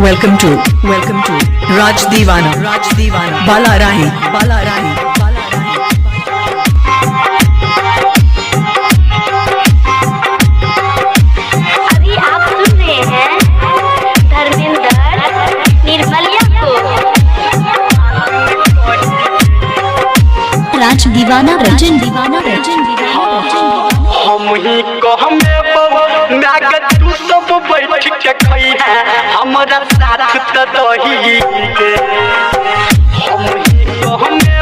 Welcome to Raj Divana Bala Rahi अभी आप सुन रहे हैं धर्मेंद्र निर्मलिया को। राज दीवाना रजन हम ही कहमे मैगत तू सब बैठ के खई है हमरा साथ त दही के। हम ही कहमे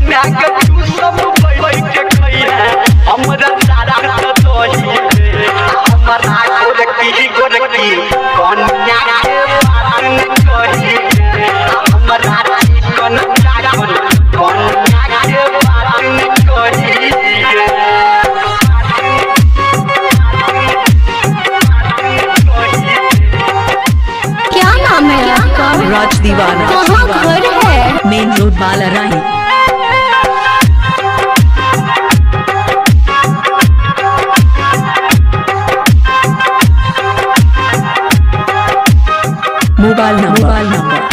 मैगत तू सब बैठ के खई है हमरा साथ त दही के। हमरा गोरकी कन्या के बात न कही के। हमरा चिकन चावल कन्या के बात न कही के। क्या नाम है आपका? Raj Divana कहाँ घर है? Main Road Bala Rahi Mobile number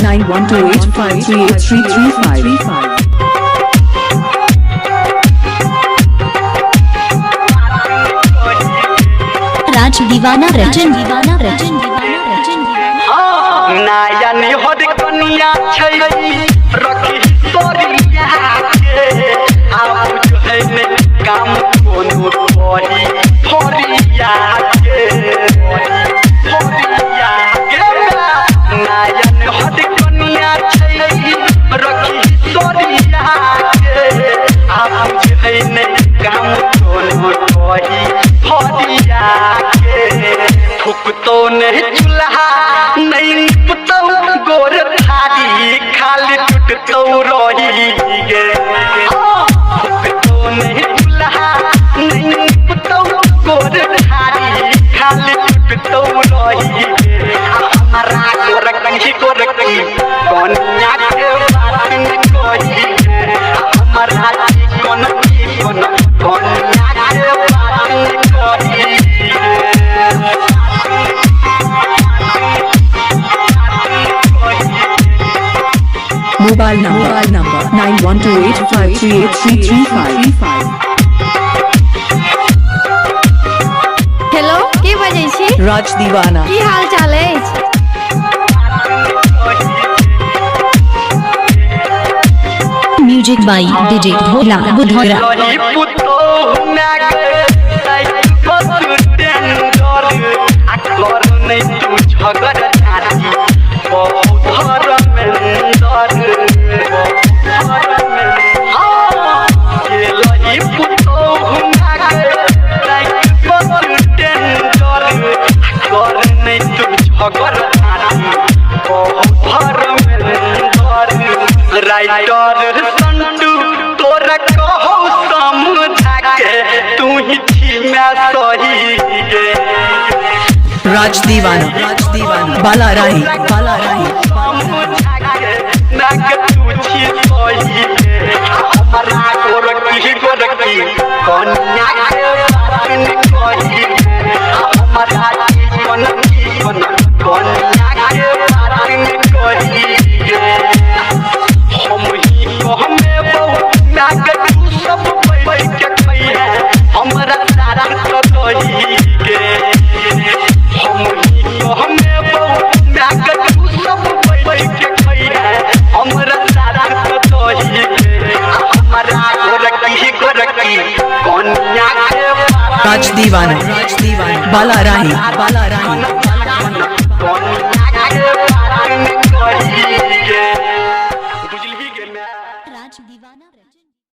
9128538335. राज दीवाना रजन नया निहर कनिया छै रखी तोरिया के। आब जो है ने काम कोनो परी फरिया के। नया निहर कनिया छै रखी तोरिया के। आब जो है ने काम कोनो परी फरिया के। फुक तो नहीं चूल्हा नहीं पुतौ गोर थारी खाली टूटतौ रही गे। तो नहीं चूल्हा नहीं पुतौ गोर थारी खाली टूटतौ रही गे। हमारा गोरकी कन्या के बात न कही गे। हमारा चिकन कन्या के बात न कही गे। Mobile number 9128538335. हेलो के बजै छी? Raj Divana की हाल चाल अछि? म्यूजिक बाई डीजे भोला बुधरा लही पुतो नागे साइकिल टेंडर आ कर नहीं तू झगड़ छाती बहुत धर्मेंदर ये लही पुतो नागे साइकिल टेंडर आ कर नहीं तू झगड़ छाती बहुत धर्मेंदर। राइटर संटू तोरा कहो समझा के तू ही छी मैं सही गे। Raj Divana Bala Rahi समझा के मैं के तू छी सही गे। हमरा गोरकी कन्या के बात न कही गे। हमरा चिकन कन्या के बात न कही गे। हम ही कहमे मैगत तू सब बैठ के खई है हमरा सारा त दही के। हम ही कहमे मैगत तू सब बैठ के खई है हमरा सारा त दही के। हमरा गोरकी कन्या के Raj Divana Bala Rahi कन्या के बात न कही गे।